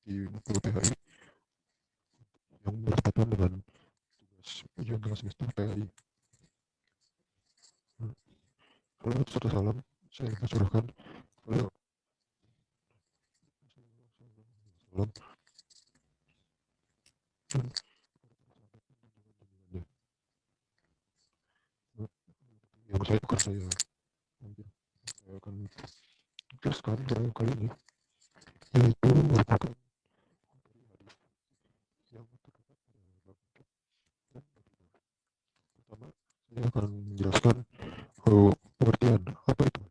di PHI yang berkaitan dengan tugas ujian tengah semester PHI. Kalau satu salam saya curahkan kalau salam dan yang saya akan jelaskan kali ini yaitu merupakan yang terdapat pada bab pertama. Saya akan menjelaskan pengertian apa itu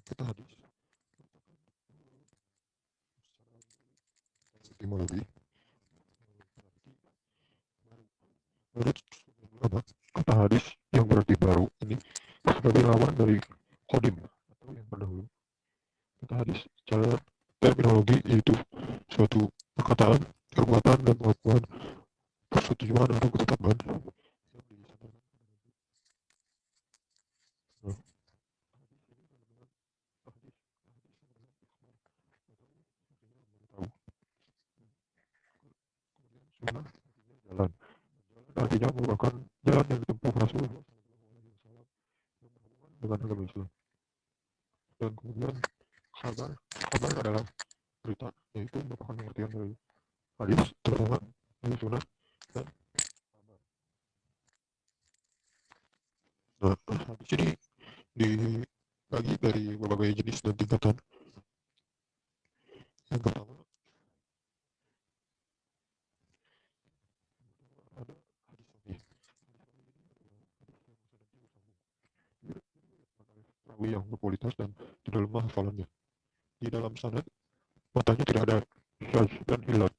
kita hadis secara etimologi. Menurut ulama, kata hadis yang berarti baru ini sebagai lawan dari kodim atau yang terdahulu. Kata hadis secara terminologi yaitu suatu perkataan, perbuatan, dan pengakuan, persetujuan atau ketetapan yang disampaikan. Nah, hadis tahu. Kemudian sunnah jalan. Jalan artinya merupakan jalan yang ditempuh Rasulullah SAW dengan agama Islam. Dan kemudian kabar, kabar adalah berita, yaitu merupakan pengertian dari hadis terutama dari sunnah dan kabar. Nah, hadis ini dibagi dari berbagai jenis dan tingkatan. Yang pertama ada hadis sahih. Perawi yang berkualitas dan tidak lemah hafalannya. Di dalam sanad matanya tidak ada syaz dan ilat.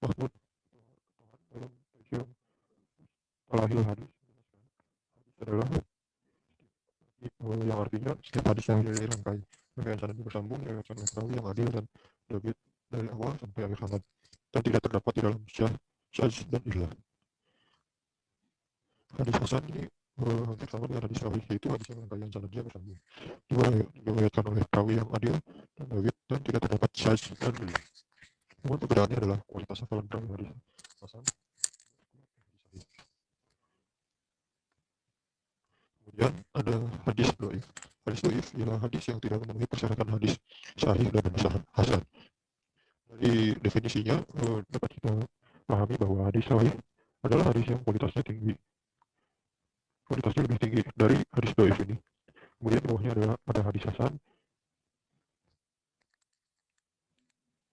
Mahmud dalam Tafsir Talahil hadis adalah yang artinya setiap hadis yang dirangkai rangkaian sanad bersambung diriwayatkan oleh perawi yang adil dan lebih dari awal sampai akhir sanad dan tidak terdapat di dalam syaz dan ilat. Hadis hasan ini hampir sama dengan hadis sahih, yaitu hadis yang rangkaian sanadnya bersambung diriwayatkan oleh perawi yang adil dan lebih dan tidak terdapat syaz dan ilat. Namun perbedaannya adalah kualitas hafalan perawi hadis hasan. Kemudian ada hadis doif. Hadis doif ialah hadis yang tidak memenuhi persyaratan hadis sahih dan hadis hasan. Dari definisinya dapat kita pahami bahwa hadis sahih adalah hadis yang kualitasnya lebih tinggi dari hadis doif ini. Kemudian di bawahnya ada hadis hasan,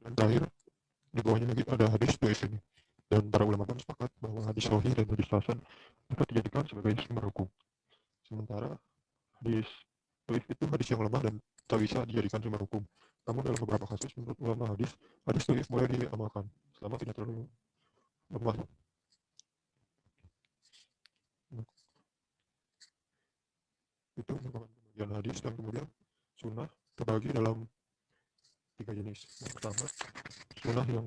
dan terakhir di bawahnya lagi ada hadis doif ini. Dan para ulama pun sepakat bahwa hadis sahih dan hadis hasan dapat dijadikan sebagai sumber hukum. Sementara hadis doif itu hadis yang lemah dan tak bisa dijadikan sumber hukum. Namun dalam beberapa kasus menurut ulama hadis doif boleh diamalkan selama tidak terlalu lemah. Itu merupakan pembagian hadis. Dan kemudian sunnah terbagi dalam 3 jenis. Yang pertama, sunnah yang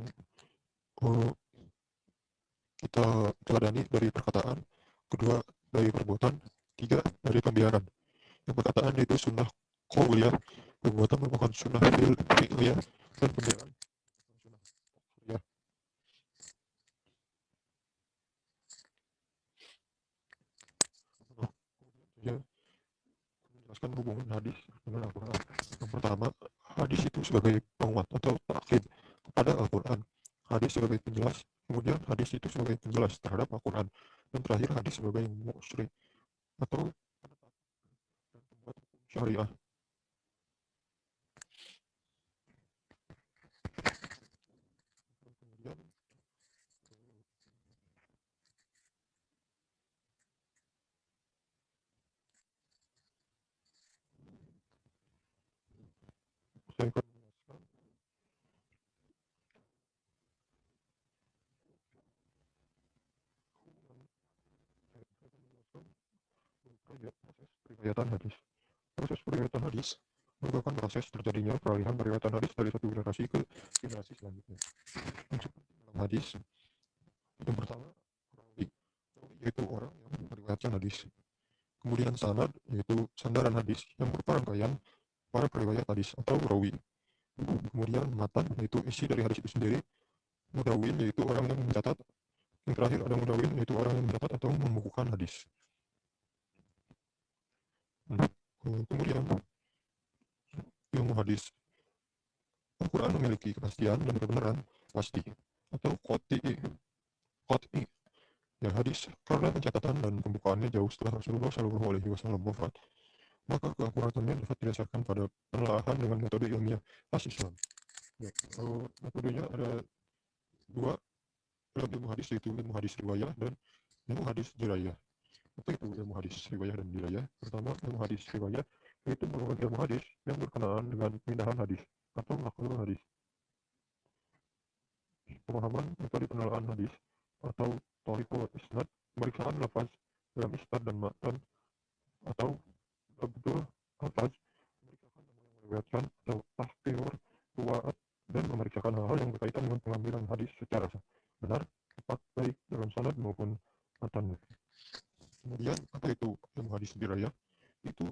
kita teladani dari perkataan, kedua dari perbuatan, tiga dari pembiaran. Yang perkataan itu sunnah qauliyah, perbuatan merupakan sunnah fi'liyah, dan pembiaran sunnah qauliyah. Saya menjelaskan hubungan hadis dengan Al-Quran. Yang pertama, hadis itu sebagai penguat atau takkid kepada Al-Quran. Hadis sebagai penjelas, kemudian hadis itu sebagai penjelas terhadap Al-Quran, dan terakhir hadis sebagai musyri atau dan pembuat hukum syariah. Kemudian saya akan menjelaskan proses periwayatan hadis. Proses periwayatan hadis merupakan proses terjadinya peralihan periwayatan hadis dari satu generasi ke generasi selanjutnya. Unsur dalam hadis yang pertama, perawi, yaitu orang yang meriwayatkan hadis. Kemudian sanad, yaitu sandaran hadis yang berupa rangkaian para periwayat hadis atau rawi. Kemudian matan, yaitu isi dari hadis itu sendiri. Mudawin, yaitu orang yang mencatat. Yang terakhir ada mudawin, yaitu orang yang mencatat atau membukukan hadis. Kemudian ilmu hadis. Al-Quran memiliki kepastian dan kebenaran pasti atau qat'i ya hadis karena pencatatan dan pembukaannya jauh setelah Rasulullah SAW wafat, maka keakuratannya dapat didasarkan pada penelaahan dengan metode ilmiah khas Islam. Ya, metodenya ada dua dalam ilmu hadis, yaitu ilmu hadis riwayah dan ilmu hadis dirayah. Apa itu ilmu hadis riwayah dan dirayah? Pertama, ilmu hadis riwayah yaitu merupakan ilmu hadis yang berkenaan dengan pemindahan hadis atau naqlul hadis. Pemahaman metode penelaan hadis atau thariqul isnad, pemeriksaan lafaz dalam isnad dan matan atau abdul lafaz, memeriksakan nama yang meriwayatkan atau tahqiq ruwaat, dan memeriksakan hal-hal yang berkaitan dengan pengambilan hadis secara benar, tepat, baik dalam sanad maupun matan. Kemudian apa itu ilmu hadis dirayah? Itu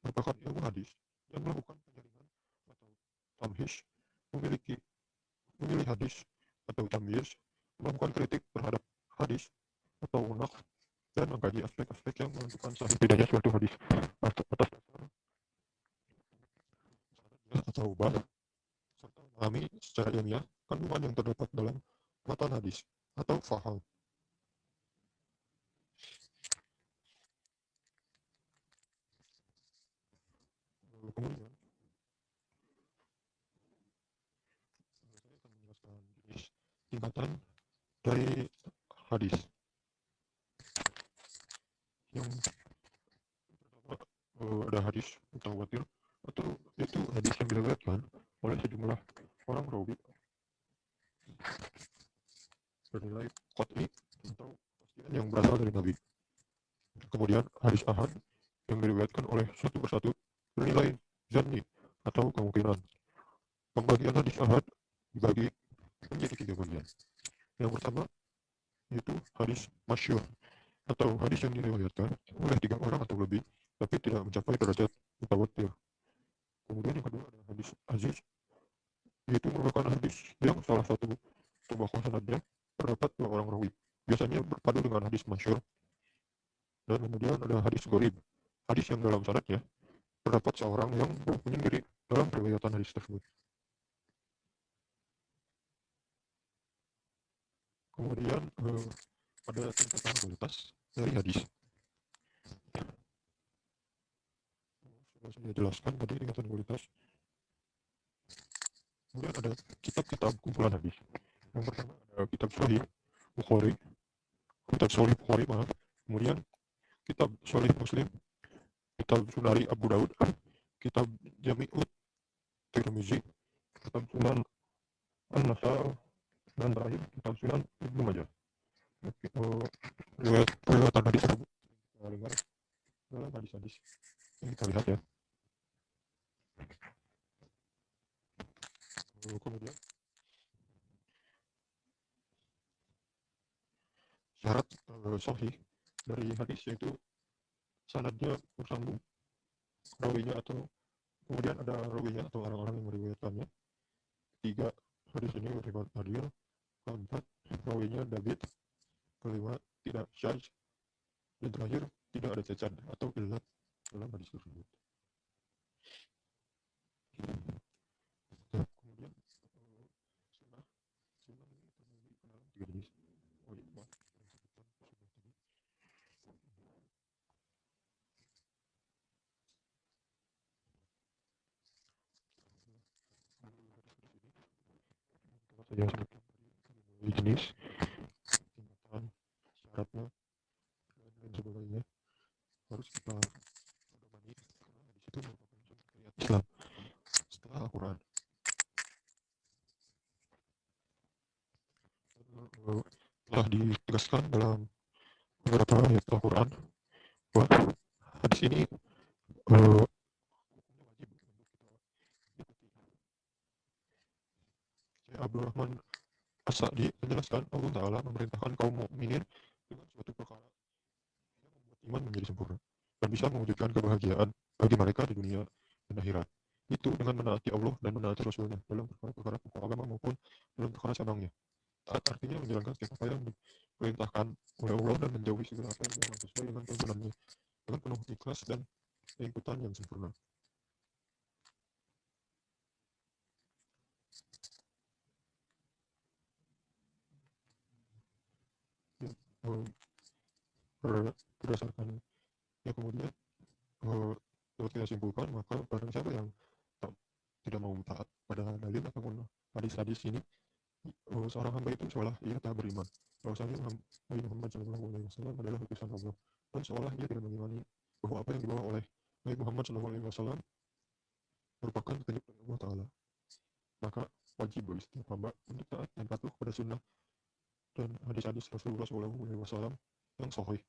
merupakan ilmu hadis yang melakukan penjaringan atau tamhish, memilih hadis atau tamyiz, melakukan kritik terhadap hadis atau naqd, dan mengkaji aspek-aspek yang menentukan sahih tidaknya suatu hadis atas dasar sanadnya atau bab, serta memahami secara ilmiah kandungan yang terdapat dalam matan hadis atau faham. Kemudian saya akan menjelaskan jenis tingkatan dari hadis. Yang pertama, ada hadis mutawatir, atau yaitu hadis yang diriwayatkan oleh sejumlah orang rawi bernilai qat'i atau pastian yang berasal dari Nabi. Kemudian hadis ahad yang diriwayatkan oleh satu persatu bernilai zanni atau kemungkinan. Pembagian hadis ahad dibagi menjadi 3 bagian. Yang pertama yaitu hadis masyhur atau hadis yang diriwayatkan oleh 3 orang atau lebih tapi tidak mencapai derajat mutawatir. Kemudian yang kedua ada hadis aziz, yaitu merupakan hadis yang salah satu tobakoh sanadnya terdapat 2 orang rawi, biasanya berpadu dengan hadis masyhur. Dan kemudian ada hadis gharib, hadis yang dalam sanadnya terdapat seorang yang menyendiri dalam periwayatan hadis tersebut. Kemudian ada tingkatan kualitas dari hadis. Sudah saya jelaskan tadi tingkatan kualitas. Kemudian ada kitab-kitab kumpulan hadis. Yang pertama ada kitab Sahih Bukhari, maaf. Kemudian kitab Sahih Muslim, kitab Sunani Abu Daud, kitab Jami'ut Tirmizi, kitab Sunan An-Nasai, dan terakhir kitab Sunan Ibnu Majah. Riwayat hadis tersebut kita dengar dalam hadis-hadis yang kita lihat ya. Kemudian syarat sahih dari hadis yaitu sanadnya bersambung, rawinya atau kemudian ada rawinya atau orang-orang yang meriwayatkannya. 3, hadis ini bersifat adil. 4, rawinya dabit. 5, tidak syadz. Dan terakhir tidak ada cacat atau illat dalam hadis tersebut. Kemudian sunnah ini terbagi dalam 3 jenis. Saya sebutkan tadi jenis, tingkatan, syaratnya, dan lain sebagainya harus kita pedomani karena di situ merupakan syariat Islam setelah Al-Quran. Telah ditegaskan dalam beberapa ayat Al-Quran bahwa hadis ini wajib untuk kita ikuti. Saya Abdurrahman As-Sa'di menjelaskan Allah Ta'ala memerintahkan kaum mukminin dengan suatu perkara yang membuat iman menjadi sempurna. Dan dan bisa mewujudkan kebahagiaan bagi mereka di dunia dan akhirat. Itu dengan menaati Allah dan menaati Rasulnya dalam perkara-perkara pokok agama maupun dalam perkara cabangnya. Taat artinya menjalankan setiap apa yang diperintahkan oleh Allah dan menjauhi segala apa yang dilarang sesuai dengan tuntunannya dengan penuh ikhlas dan keikutan yang sempurna. Ya, berdasarkan ya kemudian dapat kita simpulkan, maka barang siapa yang tidak mau taat pada dalil ataupun hadis-hadis ini, seorang hamba itu seolah ia tak beriman bahwasanya Nabi Muhammad SAW adalah utusan Allah, dan seolah ia tidak mengimani bahwa apa yang dibawa oleh Nabi Muhammad SAW merupakan petunjuk dari Allah Ta'ala. Maka wajib bagi setiap hamba untuk taat dan patuh pada sunnah dan hadis-hadis Rasulullah SAW yang sahih.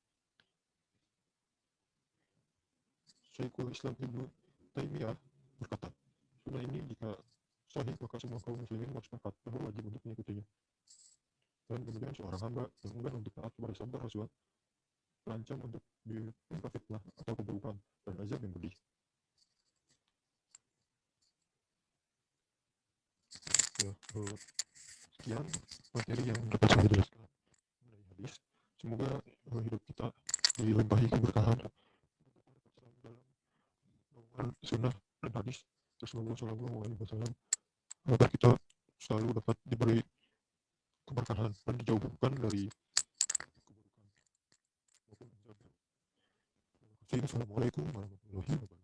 Syekhul Islam Ibnu Taimiyah berkata, sunnah ini jika sahih maka semua kaum muslimin bersepakat bahwa wajib untuk mengikutinya. Dan kemudian seorang hamba yang enggan untuk taat kepada sabda Rasul terancam untuk ditimpa fitnah atau keburukan dan azab yang pedih. Ya, sekian materi yang dapat saya jelaskan mengenai hadis. Semoga hidup kita dilimpahi keberkahan dalam naungan sunnah dan hadis Rasulullah SAW, agar kita selalu dapat diberi keberkahan dan dijauhkan dari keburukan maupun azab. Assalamualaikum warahmatullahi wabarakatuh.